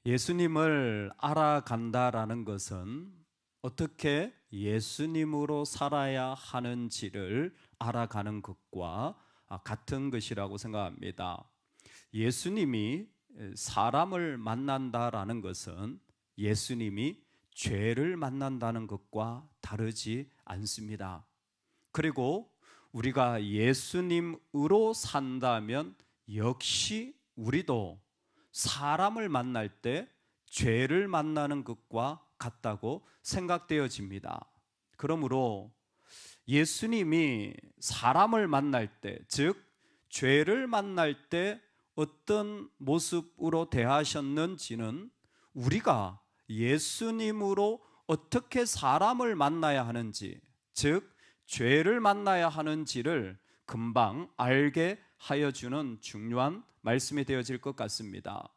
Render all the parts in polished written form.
예수님을 알아간다라는 것은 어떻게 예수님으로 살아야 하는지를 알아가는 것과 같은 것이라고 생각합니다. 예수님이 사람을 만난다라는 것은 예수님이 죄를 만난다는 것과 다르지 않습니다. 그리고 우리가 예수님으로 산다면 역시 우리도 사람을 만날 때 죄를 만나는 것과 같다고 생각되어집니다. 그러므로 예수님이 사람을 만날 때, 즉 죄를 만날 때 어떤 모습으로 대하셨는지는 우리가 예수님으로 어떻게 사람을 만나야 하는지, 즉 죄를 만나야 하는지를 금방 알게 하여 주는 중요한 말씀이 되어질 것 같습니다.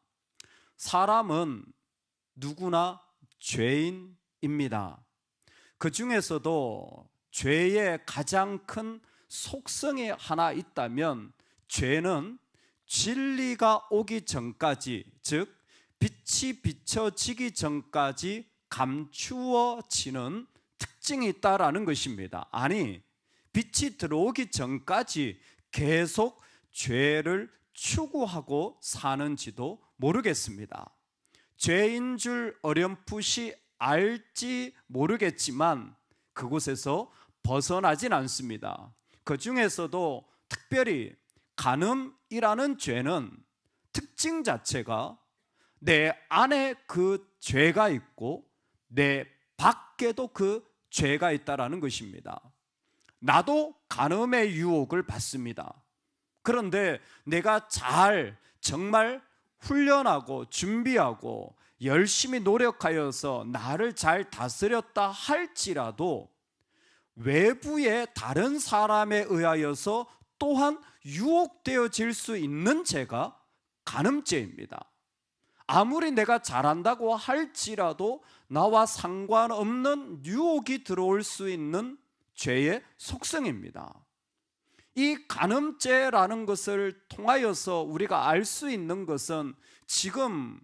사람은 누구나 죄인입니다. 그 중에서도 죄의 가장 큰 속성이 하나 있다면 죄는 진리가 오기 전까지, 즉 빛이 비춰지기 전까지 감추어지는 특징이 있다라는 것입니다. 아니, 빛이 들어오기 전까지 계속 죄를 추구하고 사는지도 모르겠습니다. 죄인 줄 어렴풋이 알지 모르겠지만 그곳에서 벗어나진 않습니다. 그 중에서도 특별히 간음이라는 죄는 특징 자체가 내 안에 그 죄가 있고 내 밖에도 그 죄가 있다라는 것입니다. 나도 간음의 유혹을 받습니다. 그런데 내가 정말 훈련하고 준비하고 열심히 노력하여서 나를 잘 다스렸다 할지라도 외부의 다른 사람에 의하여서 또한 유혹되어질 수 있는 죄가 간음죄입니다. 아무리 내가 잘한다고 할지라도 나와 상관없는 유혹이 들어올 수 있는 죄의 속성입니다. 이 간음죄라는 것을 통하여서 우리가 알 수 있는 것은 지금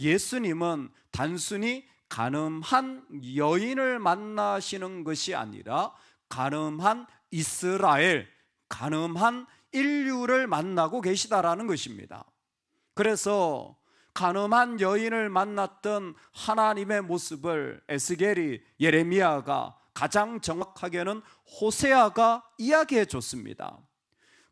예수님은 단순히 간음한 여인을 만나시는 것이 아니라 간음한 이스라엘, 간음한 인류를 만나고 계시다라는 것입니다. 그래서 간음한 여인을 만났던 하나님의 모습을 에스겔이, 예레미야가, 가장 정확하게는 호세아가 이야기해 줬습니다.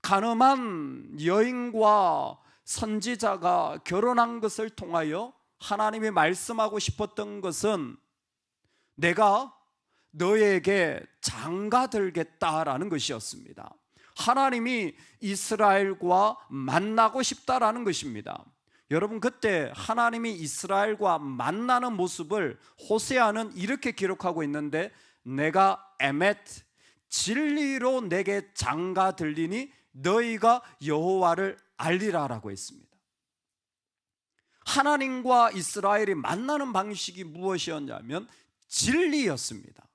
간음한 여인과 선지자가 결혼한 것을 통하여 하나님이 말씀하고 싶었던 것은 내가 너에게 장가들겠다라는 것이었습니다. 하나님이 이스라엘과 만나고 싶다라는 것입니다. 여러분, 그때 하나님이 이스라엘과 만나는 모습을 호세아는 이렇게 기록하고 있는데, 내가 에멧, 진리로 내게 장가들리니 너희가 여호와를 알리라라고 했습니다. 하나님과 이스라엘이 만나는 방식이 무엇이었냐면 진리였습니다.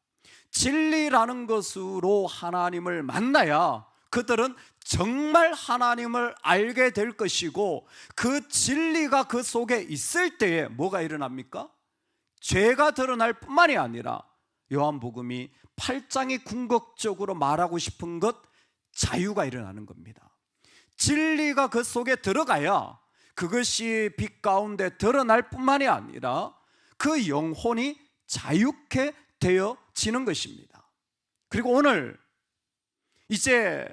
진리라는 것으로 하나님을 만나야 그들은 정말 하나님을 알게 될 것이고, 그 진리가 그 속에 있을 때에 뭐가 일어납니까? 죄가 드러날 뿐만이 아니라 요한복음이 8장이 궁극적으로 말하고 싶은 것, 자유가 일어나는 겁니다. 진리가 그 속에 들어가야 그것이 빛 가운데 드러날 뿐만이 아니라 그 영혼이 자유케 되어지는 것입니다. 그리고 오늘 이제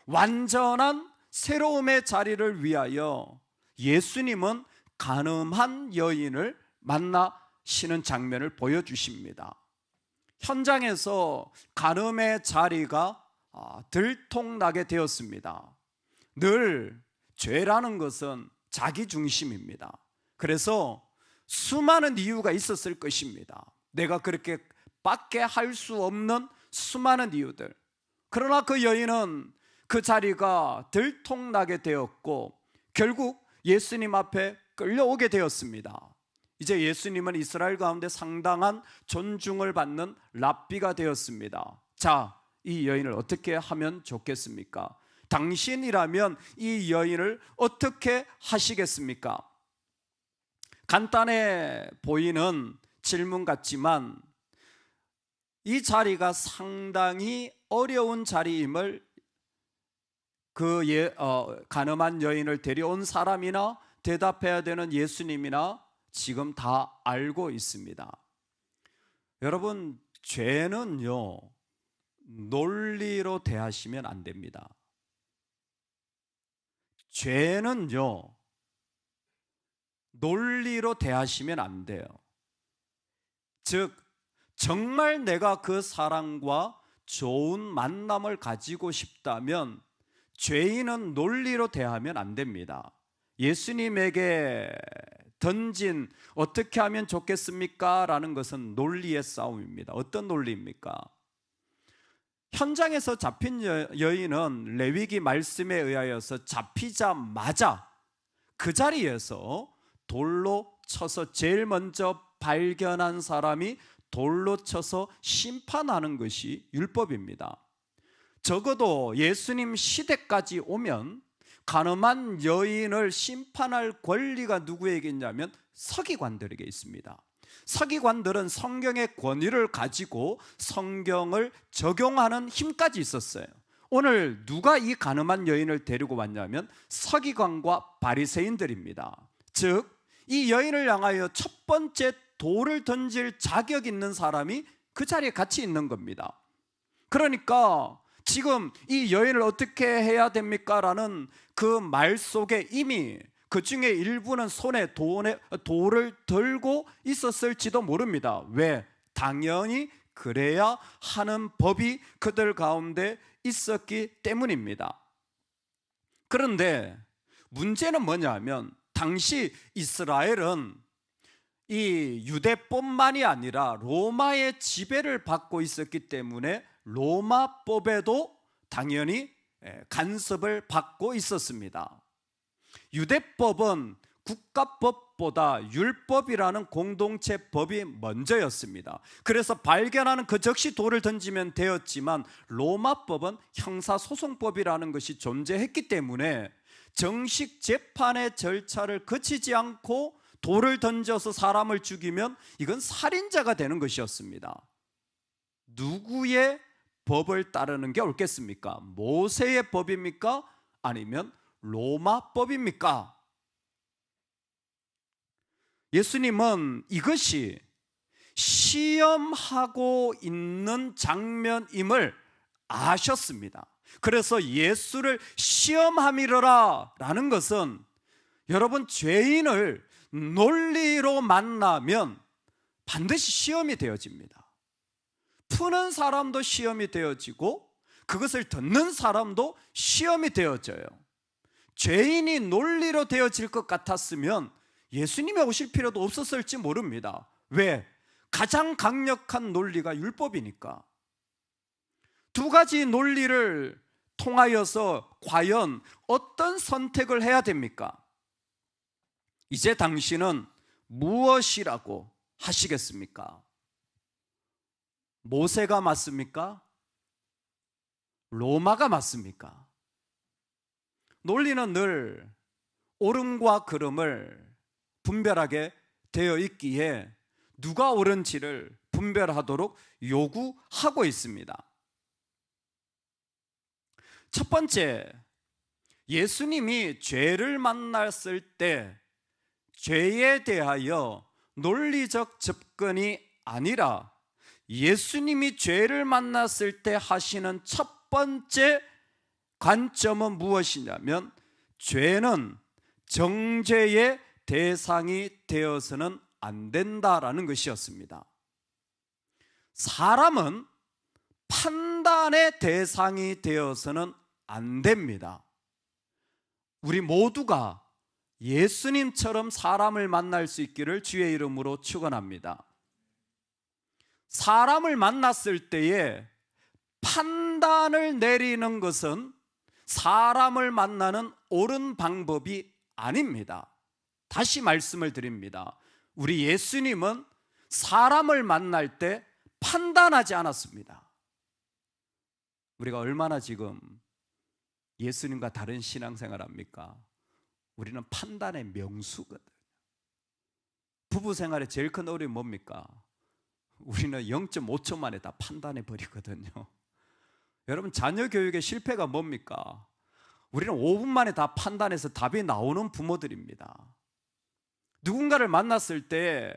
완전한 새로움의 자리를 위하여 예수님은 간음한 여인을 만나시는 장면을 보여주십니다. 현장에서 간음의 자리가 들통나게 되었습니다. 늘 죄라는 것은 자기 중심입니다. 그래서 수많은 이유가 있었을 것입니다. 내가 그렇게 밖에 할 수 없는 수많은 이유들. 그러나 그 여인은 그 자리가 들통나게 되었고 결국 예수님 앞에 끌려오게 되었습니다. 이제 예수님은 이스라엘 가운데 상당한 존중을 받는 랍비가 되었습니다. 자, 이 여인을 어떻게 하면 좋겠습니까? 당신이라면 이 여인을 어떻게 하시겠습니까? 간단해 보이는 질문 같지만 이 자리가 상당히 어려운 자리임을 가늠한 여인을 데려온 사람이나 대답해야 되는 예수님이나 지금 다 알고 있습니다. 여러분, 죄는요, 논리로 대하시면 안 됩니다. 죄는요, 논리로 대하시면 안 돼요. 즉, 정말 내가 그 사람과 좋은 만남을 가지고 싶다면 죄인은 논리로 대하면 안 됩니다. 예수님에게 던진 어떻게 하면 좋겠습니까? 라는 것은 논리의 싸움입니다. 어떤 논리입니까? 현장에서 잡힌 여인은 레위기 말씀에 의하여서 잡히자마자 그 자리에서 돌로 쳐서 제일 먼저 발견한 사람이 돌로 쳐서 심판하는 것이 율법입니다. 적어도 예수님 시대까지 오면 간음한 여인을 심판할 권리가 누구에게 있냐면 서기관들에게 있습니다. 서기관들은 성경의 권위를 가지고 성경을 적용하는 힘까지 있었어요. 오늘 누가 이 간음한 여인을 데리고 왔냐면 서기관과 바리새인들입니다. 즉, 이 여인을 향하여 첫 번째 돌을 던질 자격 있는 사람이 그 자리에 같이 있는 겁니다. 그러니까 지금 이 여인을 어떻게 해야 됩니까? 라는 그 말 속에 이미 그 중에 일부는 손에 돌을 들고 있었을지도 모릅니다. 왜? 당연히 그래야 하는 법이 그들 가운데 있었기 때문입니다. 그런데 문제는 뭐냐면 당시 이스라엘은 이 유대법만이 아니라 로마의 지배를 받고 있었기 때문에 로마법에도 당연히 간섭을 받고 있었습니다. 유대법은 국가법보다 율법이라는 공동체 법이 먼저였습니다. 그래서 발견하는 그 즉시 돌을 던지면 되었지만 로마법은 형사소송법이라는 것이 존재했기 때문에 정식 재판의 절차를 거치지 않고 돌을 던져서 사람을 죽이면 이건 살인자가 되는 것이었습니다. 누구의 법을 따르는 게 옳겠습니까? 모세의 법입니까? 아니면 로마법입니까? 예수님은 이것이 시험하고 있는 장면임을 아셨습니다. 그래서 예수를 시험함이러라 라는 것은 여러분, 죄인을 논리로 만나면 반드시 시험이 되어집니다. 푸는 사람도 시험이 되어지고 그것을 듣는 사람도 시험이 되어져요. 죄인이 논리로 되어질 것 같았으면 예수님이 오실 필요도 없었을지 모릅니다. 왜? 가장 강력한 논리가 율법이니까. 두 가지 논리를 통하여서 과연 어떤 선택을 해야 됩니까? 이제 당신은 무엇이라고 하시겠습니까? 모세가 맞습니까? 로마가 맞습니까? 논리는 늘 옳음과 그름을 분별하게 되어 있기에 누가 옳은지를 분별하도록 요구하고 있습니다. 첫 번째, 예수님이 죄를 만났을 때 죄에 대하여 논리적 접근이 아니라 예수님이 죄를 만났을 때 하시는 첫 번째 관점은 무엇이냐면 죄는 정죄의 대상이 되어서는 안 된다라는 것이었습니다. 사람은 판단의 대상이 되어서는 안 됩니다. 우리 모두가 예수님처럼 사람을 만날 수 있기를 주의 이름으로 축원합니다. 사람을 만났을 때에 판단을 내리는 것은 사람을 만나는 옳은 방법이 아닙니다. 다시 말씀을 드립니다. 우리 예수님은 사람을 만날 때 판단하지 않았습니다. 우리가 얼마나 지금 예수님과 다른 신앙생활 합니까? 우리는 판단의 명수거든. 부부 생활에 제일 큰 어려움이 뭡니까? 우리는 0.5초 만에 다 판단해 버리거든요. 여러분, 자녀 교육의 실패가 뭡니까? 우리는 5분 만에 다 판단해서 답이 나오는 부모들입니다. 누군가를 만났을 때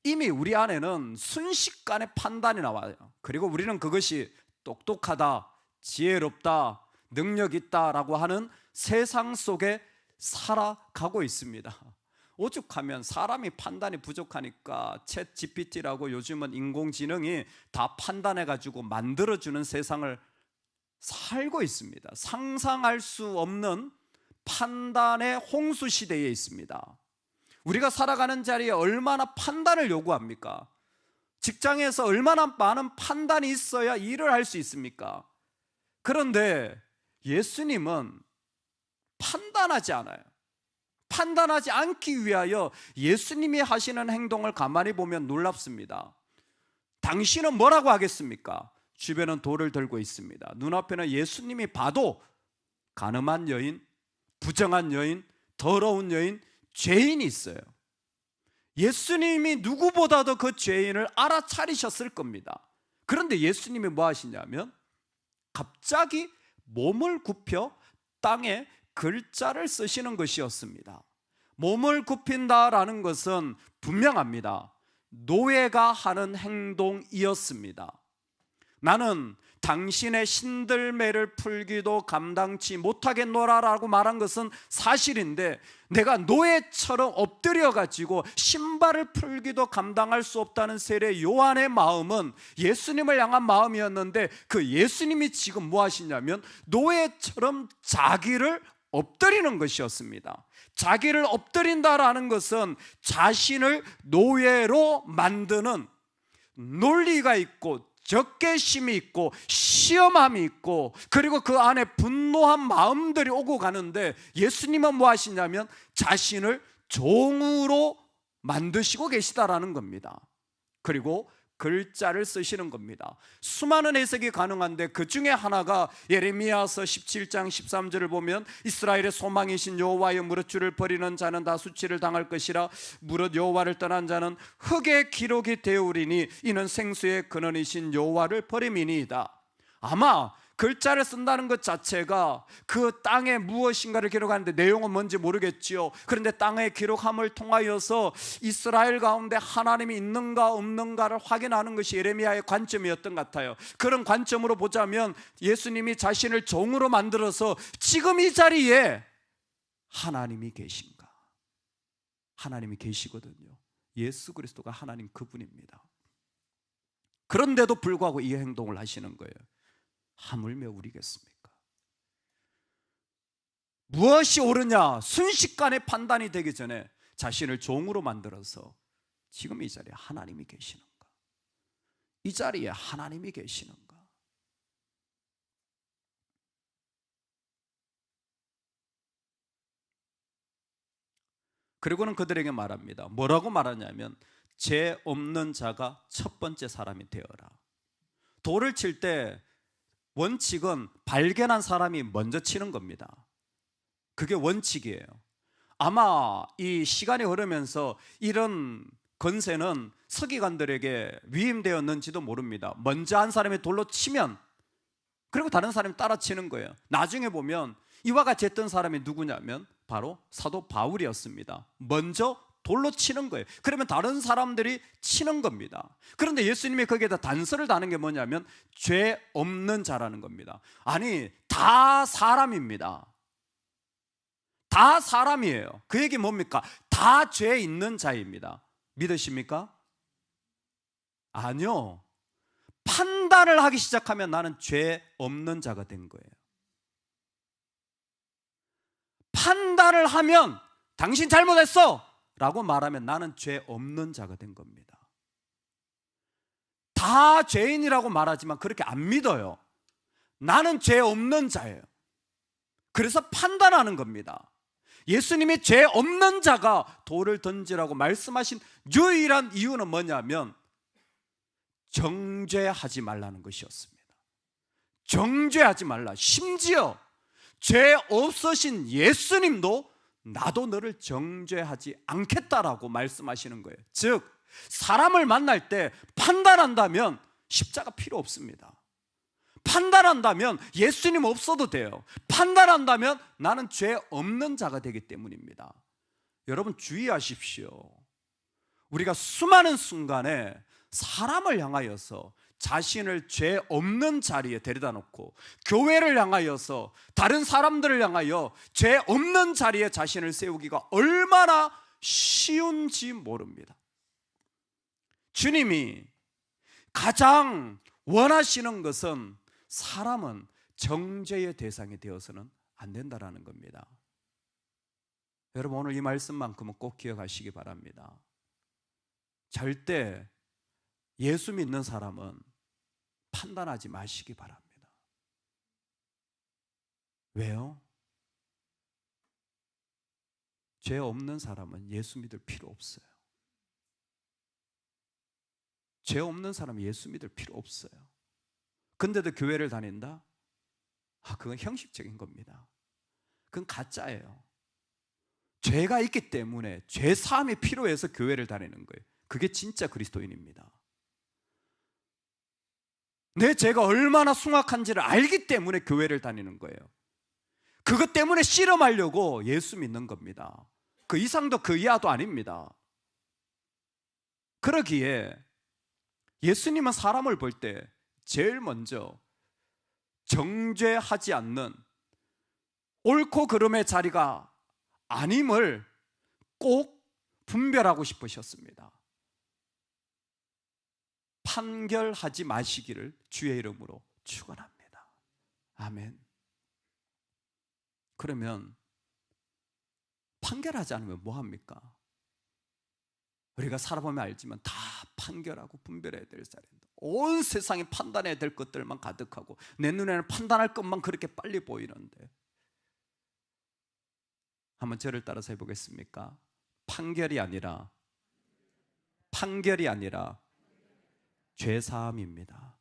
이미 우리 안에는 순식간에 판단이 나와요. 그리고 우리는 그것이 똑똑하다, 지혜롭다, 능력 있다라고 하는 세상 속에 살아가고 있습니다. 오죽하면 사람이 판단이 부족하니까 챗 GPT라고 요즘은 인공지능이 다 판단해가지고 만들어주는 세상을 살고 있습니다. 상상할 수 없는 판단의 홍수 시대에 있습니다. 우리가 살아가는 자리에 얼마나 판단을 요구합니까? 직장에서 얼마나 많은 판단이 있어야 일을 할 수 있습니까? 그런데 예수님은 판단하지 않아요. 판단하지 않기 위하여 예수님이 하시는 행동을 가만히 보면 놀랍습니다. 당신은 뭐라고 하겠습니까? 주변은 돌을 들고 있습니다. 눈앞에는 예수님이 봐도 간음한 여인, 부정한 여인, 더러운 여인, 죄인이 있어요. 예수님이 누구보다도 그 죄인을 알아차리셨을 겁니다. 그런데 예수님이 뭐 하시냐면 갑자기 몸을 굽혀 땅에 글자를 쓰시는 것이었습니다. 몸을 굽힌다라는 것은 분명합니다. 노예가 하는 행동이었습니다. 나는 당신의 신들매를 풀기도 감당치 못하겠노라라고 말한 것은 사실인데, 내가 노예처럼 엎드려가지고 신발을 풀기도 감당할 수 없다는 세례 요한의 마음은 예수님을 향한 마음이었는데, 그 예수님이 지금 뭐 하시냐면 노예처럼 자기를 엎드리는 것이었습니다. 자기를 엎드린다라는 것은 자신을 노예로 만드는 논리가 있고 적개심이 있고 시험함이 있고, 그리고 그 안에 분노한 마음들이 오고 가는데, 예수님은 뭐 하시냐면 자신을 종으로 만드시고 계시다라는 겁니다. 그리고 글자를 쓰시는 겁니다. 수많은 해석이 가능한데 그 중에 하나가 예레미야서 17장 13절을 보면 이스라엘의 소망이신 여호와의 무릇줄을 버리는 자는 다 수치를 당할 것이라. 무릇 여호와를 떠난 자는 흙의 기록이 되우리니 이는 생수의 근원이신 여호와를 버림이니이다. 아마 글자를 쓴다는 것 자체가 그 땅에 무엇인가를 기록하는데 내용은 뭔지 모르겠지요. 그런데 땅의 기록함을 통하여서 이스라엘 가운데 하나님이 있는가 없는가를 확인하는 것이 예레미야의 관점이었던 것 같아요. 그런 관점으로 보자면 예수님이 자신을 종으로 만들어서 지금 이 자리에 하나님이 계신가? 하나님이 계시거든요. 예수 그리스도가 하나님 그분입니다. 그런데도 불구하고 이 행동을 하시는 거예요. 하물며 우리겠습니까? 무엇이 옳으냐 순식간에 판단이 되기 전에 자신을 종으로 만들어서 지금 이 자리에 하나님이 계시는가? 이 자리에 하나님이 계시는가? 그리고는 그들에게 말합니다. 뭐라고 말하냐면 죄 없는 자가 첫 번째 사람이 되어라. 돌을 칠 때 원칙은 발견한 사람이 먼저 치는 겁니다. 그게 원칙이에요. 아마 이 시간이 흐르면서 이런 건세는 서기관들에게 위임되었는지도 모릅니다. 먼저 한 사람이 돌로 치면 그리고 다른 사람이 따라 치는 거예요. 나중에 보면 이와 같이 했던 사람이 누구냐면 바로 사도 바울이었습니다. 먼저 돌로 치는 거예요. 그러면 다른 사람들이 치는 겁니다. 그런데 예수님이 거기에다 단서를 다는 게 뭐냐면 죄 없는 자라는 겁니다. 아니, 다 사람입니다. 다 사람이에요. 그 얘기 뭡니까? 다 죄 있는 자입니다. 믿으십니까? 아니요. 판단을 하기 시작하면 나는 죄 없는 자가 된 거예요. 판단을 하면 당신 잘못했어 라고 말하면 나는 죄 없는 자가 된 겁니다. 다 죄인이라고 말하지만 그렇게 안 믿어요. 나는 죄 없는 자예요. 그래서 판단하는 겁니다. 예수님이 죄 없는 자가 돌을 던지라고 말씀하신 유일한 이유는 뭐냐면 정죄하지 말라는 것이었습니다. 정죄하지 말라. 심지어 죄 없으신 예수님도 나도 너를 정죄하지 않겠다라고 말씀하시는 거예요. 즉 사람을 만날 때 판단한다면 십자가 필요 없습니다. 판단한다면 예수님 없어도 돼요. 판단한다면 나는 죄 없는 자가 되기 때문입니다. 여러분 주의하십시오. 우리가 수많은 순간에 사람을 향하여서 자신을 죄 없는 자리에 데려다 놓고 교회를 향하여서 다른 사람들을 향하여 죄 없는 자리에 자신을 세우기가 얼마나 쉬운지 모릅니다. 주님이 가장 원하시는 것은 사람은 정죄의 대상이 되어서는 안 된다라는 겁니다. 여러분 오늘 이 말씀만큼은 꼭 기억하시기 바랍니다. 절대 예수 믿는 사람은 판단하지 마시기 바랍니다. 왜요? 죄 없는 사람은 예수 믿을 필요 없어요. 죄 없는 사람은 예수 믿을 필요 없어요. 근데도 교회를 다닌다? 그건 형식적인 겁니다. 그건 가짜예요. 죄가 있기 때문에 죄 사함이 필요해서 교회를 다니는 거예요. 그게 진짜 그리스도인입니다. 내 죄가 얼마나 숭악한지를 알기 때문에 교회를 다니는 거예요. 그것 때문에 실험하려고 예수 믿는 겁니다. 그 이상도 그 이하도 아닙니다. 그러기에 예수님은 사람을 볼 때 제일 먼저 정죄하지 않는 옳고 그름의 자리가 아님을 꼭 분별하고 싶으셨습니다. 판결하지 마시기를 주의 이름으로 축원합니다. 아멘. 그러면 판결하지 않으면 뭐합니까? 우리가 살아보면 알지만 다 판결하고 분별해야 될 자리인데 온 세상에 판단해야 될 것들만 가득하고 내 눈에는 판단할 것만 그렇게 빨리 보이는데 한번 저를 따라서 해보겠습니까? 판결이 아니라 죄사함입니다.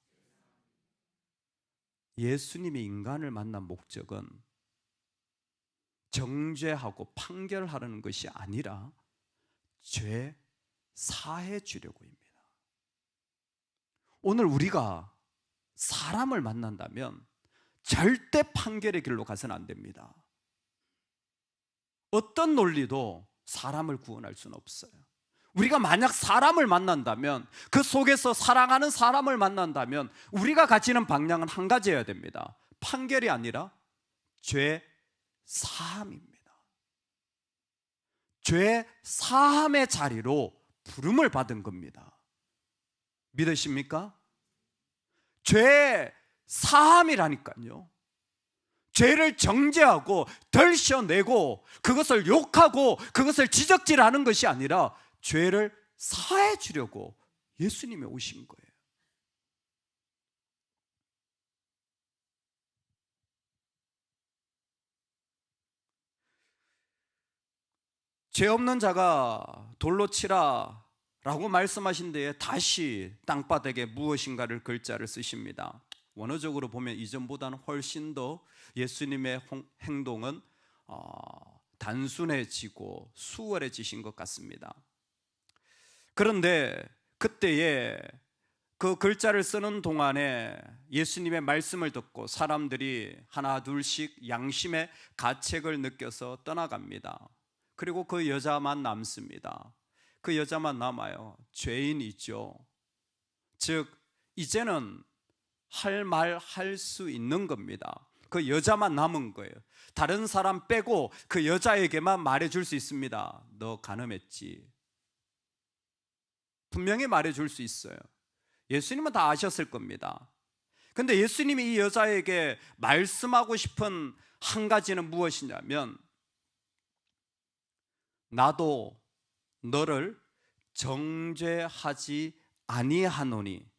예수님이 인간을 만난 목적은 정죄하고 판결하려는 것이 아니라 죄 사해 주려고입니다. 오늘 우리가 사람을 만난다면 절대 판결의 길로 가서는 안 됩니다. 어떤 논리도 사람을 구원할 수는 없어요. 우리가 만약 사람을 만난다면 그 속에서 사랑하는 사람을 만난다면 우리가 가지는 방향은 한 가지여야 됩니다. 판결이 아니라 죄 사함입니다. 죄 사함의 자리로 부름을 받은 겁니다. 믿으십니까? 죄 사함이라니까요. 죄를 정죄하고 덜셔내고 그것을 욕하고 그것을 지적질하는 것이 아니라 죄를 사해 주려고 예수님이 오신 거예요. 죄 없는 자가 돌로 치라 라고 말씀하신 데에 다시 땅바닥에 무엇인가를 글자를 쓰십니다. 원어적으로 보면 이전보다는 훨씬 더 예수님의 행동은 단순해지고 수월해지신 것 같습니다. 그런데 그때에 그 글자를 쓰는 동안에 예수님의 말씀을 듣고 사람들이 하나 둘씩 양심의 가책을 느껴서 떠나갑니다. 그리고 그 여자만 남습니다. 그 여자만 남아요. 죄인이죠. 즉 이제는 할 말 할 수 있는 겁니다. 그 여자만 남은 거예요. 다른 사람 빼고 그 여자에게만 말해줄 수 있습니다. 너 간음했지. 분명히 말해줄 수 있어요. 예수님은 다 아셨을 겁니다. 근데 예수님이 이 여자에게 말씀하고 싶은 한 가지는 무엇이냐면 나도 너를 정죄하지 아니하노니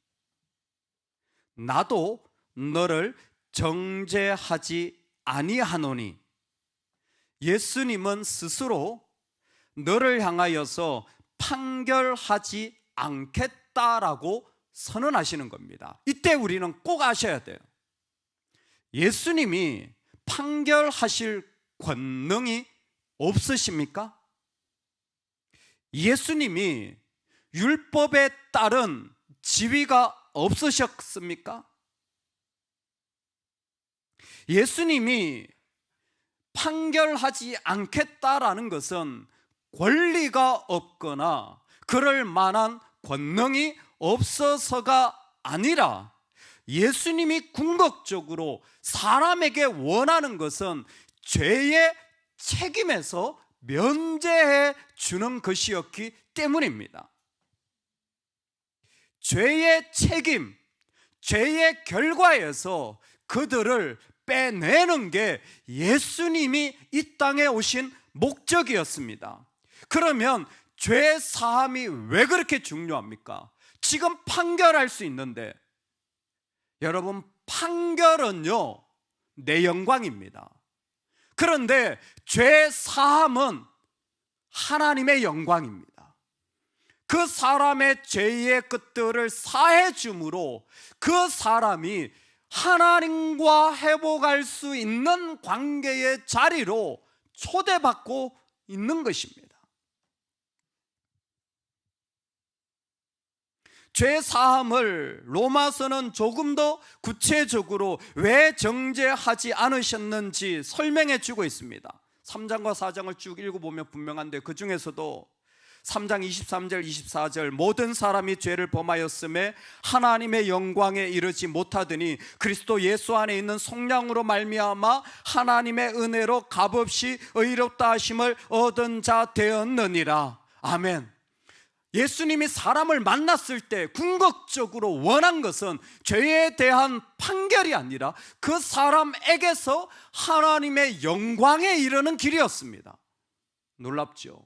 나도 너를 정죄하지 아니하노니 예수님은 스스로 너를 향하여서 판결하지 않겠다라고 선언하시는 겁니다. 이때 우리는 꼭 아셔야 돼요. 예수님이 판결하실 권능이 없으십니까? 예수님이 율법에 따른 지위가 없으셨습니까? 예수님이 판결하지 않겠다라는 것은 권리가 없거나 그럴 만한 권능이 없어서가 아니라 예수님이 궁극적으로 사람에게 원하는 것은 죄의 책임에서 면제해 주는 것이었기 때문입니다. 죄의 책임, 죄의 결과에서 그들을 빼내는 게 예수님이 이 땅에 오신 목적이었습니다. 그러면 죄 사함이 왜 그렇게 중요합니까? 지금 판결할 수 있는데, 여러분, 판결은요 내 영광입니다. 그런데 죄 사함은 하나님의 영광입니다. 그 사람의 죄의 끝들을 사해 줌으로 그 사람이 하나님과 회복할 수 있는 관계의 자리로 초대받고 있는 것입니다. 죄 사함을 로마서는 조금 더 구체적으로 왜 정죄하지 않으셨는지 설명해 주고 있습니다. 3장과 4장을 쭉 읽어보면 분명한데, 그 중에서도 3장 23절 24절 모든 사람이 죄를 범하였음에 하나님의 영광에 이르지 못하더니 그리스도 예수 안에 있는 속량으로 말미암아 하나님의 은혜로 값없이 의롭다 하심을 얻은 자 되었느니라. 아멘. 예수님이 사람을 만났을 때 궁극적으로 원한 것은 죄에 대한 판결이 아니라 그 사람에게서 하나님의 영광에 이르는 길이었습니다. 놀랍죠?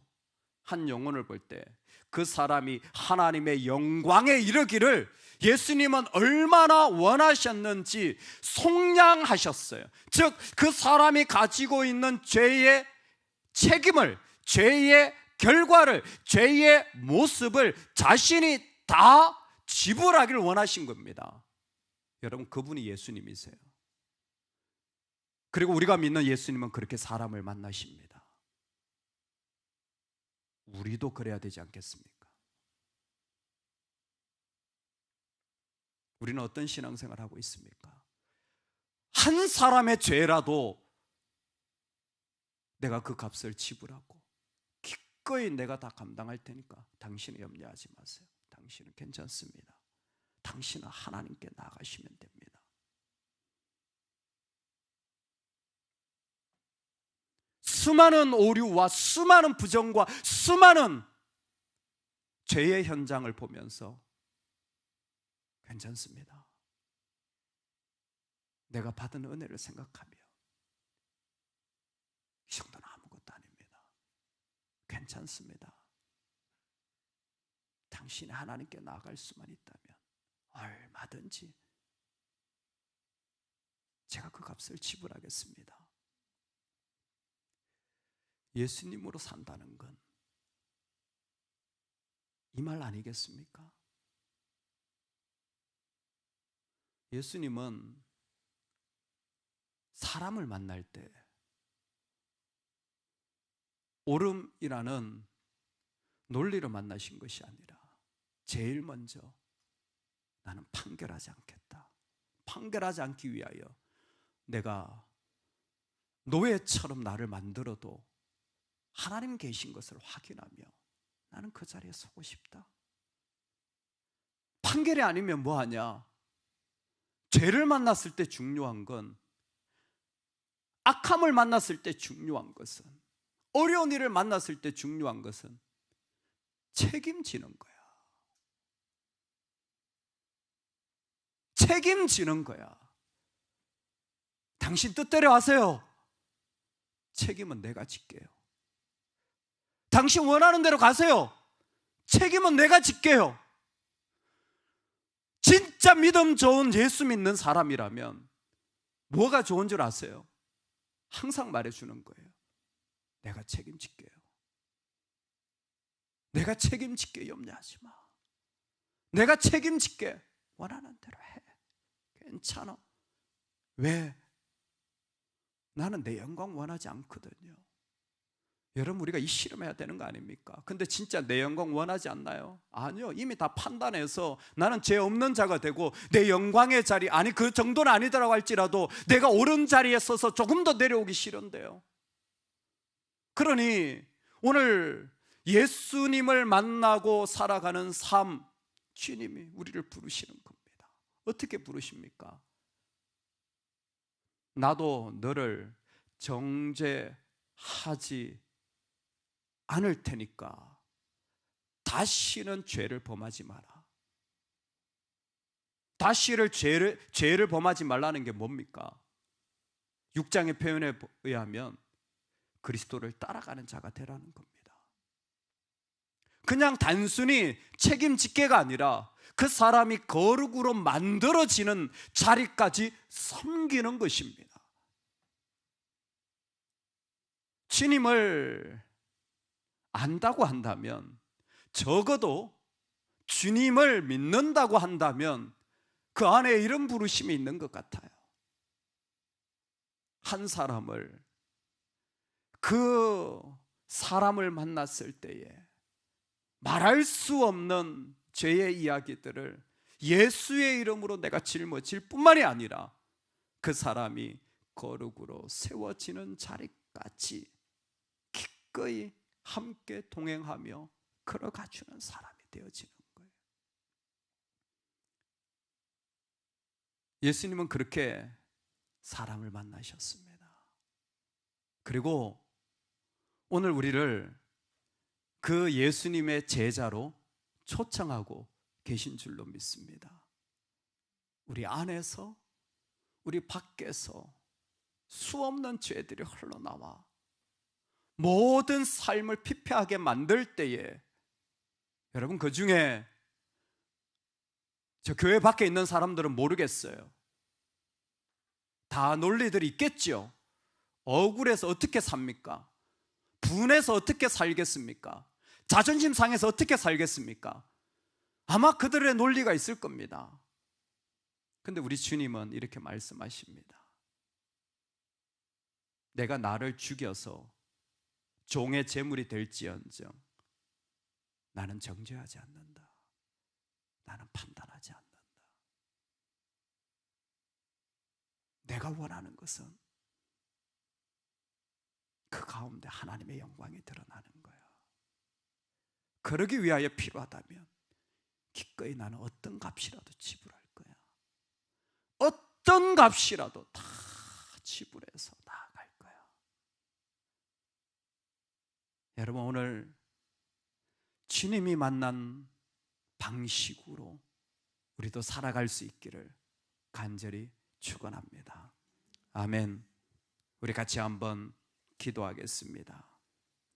한 영혼을 볼 때 그 사람이 하나님의 영광에 이르기를 예수님은 얼마나 원하셨는지 속량하셨어요. 즉 그 사람이 가지고 있는 죄의 책임을, 죄의 결과를, 죄의 모습을 자신이 다 지불하길 원하신 겁니다. 여러분, 그분이 예수님이세요. 그리고 우리가 믿는 예수님은 그렇게 사람을 만나십니다. 우리도 그래야 되지 않겠습니까? 우리는 어떤 신앙생활을 하고 있습니까? 한 사람의 죄라도 내가 그 값을 지불하고 기꺼이 내가 다 감당할 테니까 당신은 염려하지 마세요. 당신은 괜찮습니다. 당신은 하나님께 나아가시면 됩니다. 수많은 오류와 수많은 부정과 수많은 죄의 현장을 보면서 괜찮습니다. 내가 받은 은혜를 생각하며 이 정도는 아무것도 아닙니다. 괜찮습니다. 당신이 하나님께 나아갈 수만 있다면 얼마든지 제가 그 값을 지불하겠습니다. 예수님으로 산다는 건 이 말 아니겠습니까? 예수님은 사람을 만날 때 옳음이라는 논리로 만나신 것이 아니라 제일 먼저 나는 판결하지 않겠다. 판결하지 않기 위하여 내가 노예처럼 나를 만들어도 하나님 계신 것을 확인하며 나는 그 자리에 서고 싶다. 판결이 아니면 뭐하냐? 죄를 만났을 때 중요한 건, 악함을 만났을 때 중요한 것은, 어려운 일을 만났을 때 중요한 것은 책임지는 거야. 책임지는 거야. 당신 뜻대로 하세요. 책임은 내가 질게요. 당신 원하는 대로 가세요. 책임은 내가 질게요. 진짜 믿음 좋은 예수 믿는 사람이라면 뭐가 좋은 줄 아세요? 항상 말해주는 거예요. 내가 책임질게요. 내가 책임질게. 염려하지 마. 내가 책임질게. 원하는 대로 해. 괜찮아. 왜? 나는 내 영광 원하지 않거든요. 여러분, 우리가 이 실험해야 되는 거 아닙니까? 근데 진짜 내 영광 원하지 않나요? 아니요. 이미 다 판단해서 나는 죄 없는 자가 되고 내 영광의 자리, 아니 그 정도는 아니더라고 할지라도 내가 옳은 자리에 서서 조금 더 내려오기 싫은데요. 그러니 오늘 예수님을 만나고 살아가는 삶, 주님이 우리를 부르시는 겁니다. 어떻게 부르십니까? 나도 너를 정죄하지 않을 테니까 다시는 죄를 범하지 마라. 다시를 죄를 범하지 말라는 게 뭡니까? 6장의 표현에 의하면 그리스도를 따라가는 자가 되라는 겁니다. 그냥 단순히 책임짓게가 아니라 그 사람이 거룩으로 만들어지는 자리까지 섬기는 것입니다. 주님을 안다고 한다면, 적어도 주님을 믿는다고 한다면 그 안에 이런 부르심이 있는 것 같아요. 한 사람을, 그 사람을 만났을 때에 말할 수 없는 죄의 이야기들을 예수의 이름으로 내가 짊어질 뿐만이 아니라 그 사람이 거룩으로 세워지는 자리까지 기꺼이 함께 동행하며 걸어가주는 사람이 되어지는 거예요. 예수님은 그렇게 사람을 만나셨습니다. 그리고 오늘 우리를 그 예수님의 제자로 초청하고 계신 줄로 믿습니다. 우리 안에서, 우리 밖에서 수없는 죄들이 흘러나와 모든 삶을 피폐하게 만들 때에, 여러분, 그 중에 저 교회 밖에 있는 사람들은 모르겠어요. 다 논리들이 있겠죠. 억울해서 어떻게 삽니까? 분해서 어떻게 살겠습니까? 자존심 상해서 어떻게 살겠습니까? 아마 그들의 논리가 있을 겁니다. 근데 우리 주님은 이렇게 말씀하십니다. 내가 나를 죽여서 종의 제물이 될지언정 나는 정죄하지 않는다. 나는 판단하지 않는다. 내가 원하는 것은 그 가운데 하나님의 영광이 드러나는 거야. 그러기 위하여 필요하다면 기꺼이 나는 어떤 값이라도 지불할 거야. 어떤 값이라도 다 지불해서 나아갈 거야. 여러분, 오늘 주님이 만난 방식으로 우리도 살아갈 수 있기를 간절히 축원합니다. 아멘. 우리 같이 한번 기도하겠습니다.